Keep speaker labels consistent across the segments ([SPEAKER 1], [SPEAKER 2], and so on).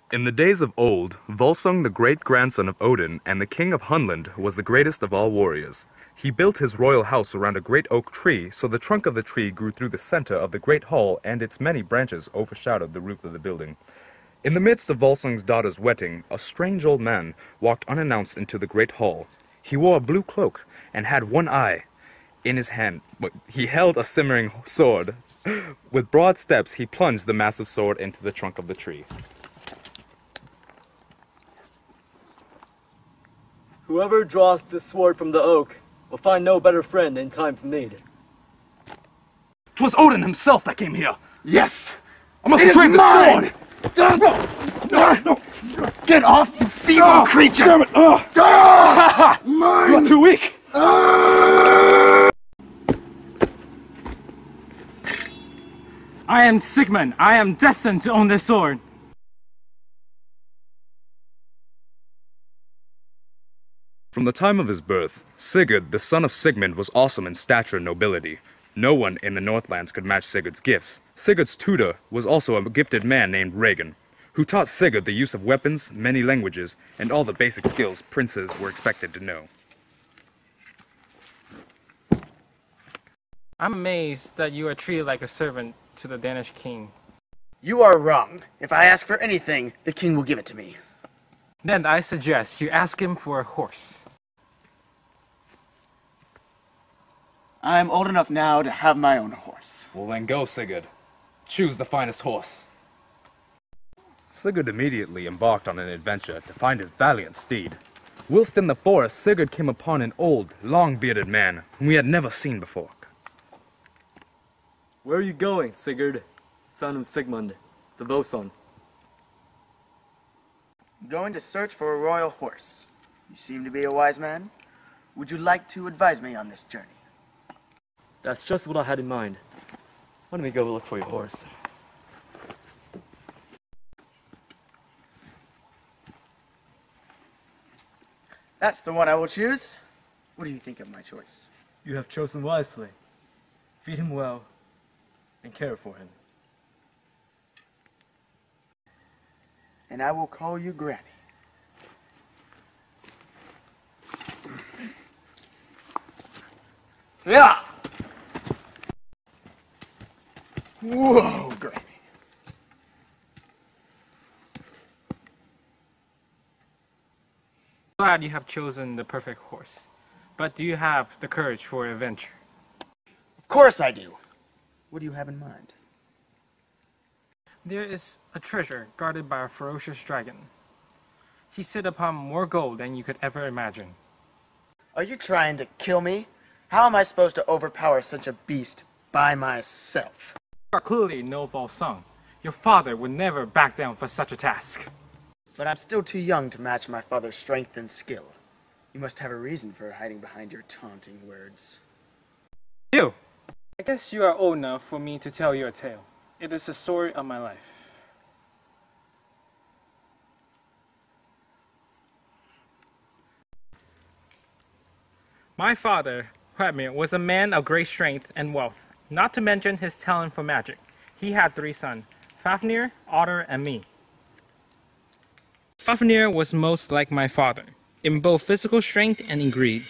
[SPEAKER 1] In the days of old, Volsung, the great-grandson of Odin and the king of Hunland, was the greatest of all warriors. He built his royal house around a great oak tree, so the trunk of the tree grew through the center of the great hall, and its many branches overshadowed the roof of the building. In the midst of Volsung's daughter's wedding, a strange old man walked unannounced into the great hall. He wore a blue cloak and had one eye. In his hand, he held a simmering sword. With broad steps, he plunged the massive sword into the trunk of the tree.
[SPEAKER 2] Whoever draws this sword from the oak will find no better friend in time of need.
[SPEAKER 1] 'Twas Odin himself that came here.
[SPEAKER 3] Yes!
[SPEAKER 1] I must
[SPEAKER 3] It is
[SPEAKER 1] retrieve the
[SPEAKER 3] mine!
[SPEAKER 1] sword!
[SPEAKER 3] Get off, you feeble creature!
[SPEAKER 1] Damn it!
[SPEAKER 3] Mine!
[SPEAKER 1] You are too weak!
[SPEAKER 4] I am Sigmund. I am destined to own this sword.
[SPEAKER 1] From the time of his birth, Sigurd, the son of Sigmund, was awesome in stature and nobility. No one in the Northlands could match Sigurd's gifts. Sigurd's tutor was also a gifted man named Regin, who taught Sigurd the use of weapons, many languages, and all the basic skills princes were expected to know.
[SPEAKER 4] I'm amazed that you are treated like a servant to the Danish king.
[SPEAKER 3] You are wrong. If I ask for anything, the king will give it to me.
[SPEAKER 4] Then I suggest you ask him for a horse.
[SPEAKER 3] I am old enough now to have my own horse.
[SPEAKER 1] Well then go, Sigurd. Choose the finest horse. Sigurd immediately embarked on an adventure to find his valiant steed. Whilst in the forest, Sigurd came upon an old, long-bearded man whom he had never seen before.
[SPEAKER 2] Where are you going, Sigurd, son of Sigmund, the Volsung?
[SPEAKER 3] I'm going to search for a royal horse. You seem to be a wise man. Would you like to advise me on this journey?
[SPEAKER 2] That's just what I had in mind. Why don't we go look for your horse?
[SPEAKER 3] That's the one I will choose. What do you think of my choice?
[SPEAKER 2] You have chosen wisely. Feed him well and care for him.
[SPEAKER 3] And I will call you Granny. Yeah! Whoa, Granny.
[SPEAKER 4] Glad you have chosen the perfect horse. But do you have the courage for adventure?
[SPEAKER 3] Of course I do. What do you have in mind?
[SPEAKER 4] There is a treasure guarded by a ferocious dragon. He sit upon more gold than you could ever imagine.
[SPEAKER 3] Are you trying to kill me? How am I supposed to overpower such a beast by myself?
[SPEAKER 4] You are clearly no Volsung. Your father would never back down for such a task.
[SPEAKER 3] But I'm still too young to match my father's strength and skill. You must have a reason for hiding behind your taunting words.
[SPEAKER 4] You! I guess you are old enough for me to tell you a tale. It is the story of my life. My father, Hretmir, was a man of great strength and wealth, not to mention his talent for magic. He had 3 sons, Fafnir, Otter, and me. Fafnir was most like my father, in both physical strength and in greed.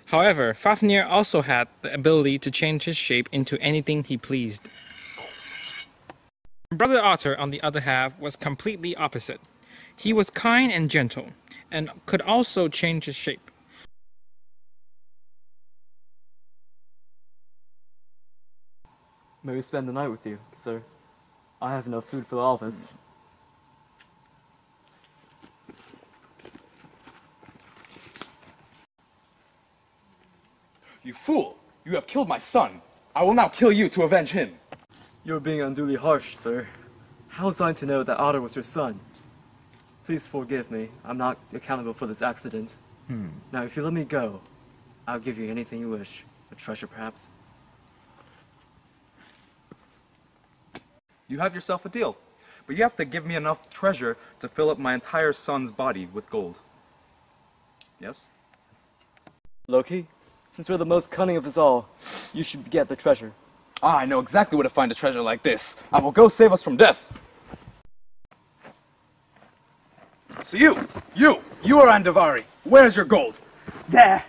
[SPEAKER 4] However, Fafnir also had the ability to change his shape into anything he pleased. My brother Otter, on the other hand, was completely opposite. He was kind and gentle, and could also change his shape.
[SPEAKER 2] May we spend the night with you, sir? I have enough food for all of us.
[SPEAKER 1] You fool! You have killed my son! I will now kill you to avenge him!
[SPEAKER 2] You're being unduly harsh, sir. How was I to know that Otter was your son? Please forgive me. I'm not accountable for this accident. Now, if you let me go, I'll give you anything you wish. A treasure, perhaps?
[SPEAKER 1] You have yourself a deal, but you have to give me enough treasure to fill up my entire son's body with gold. Yes?
[SPEAKER 2] Loki, since we're the most cunning of us all, you should get the treasure.
[SPEAKER 1] Ah, I know exactly where to find a treasure like this. I will go save us from death.
[SPEAKER 5] So you are Andavari. Where's your gold?
[SPEAKER 3] There.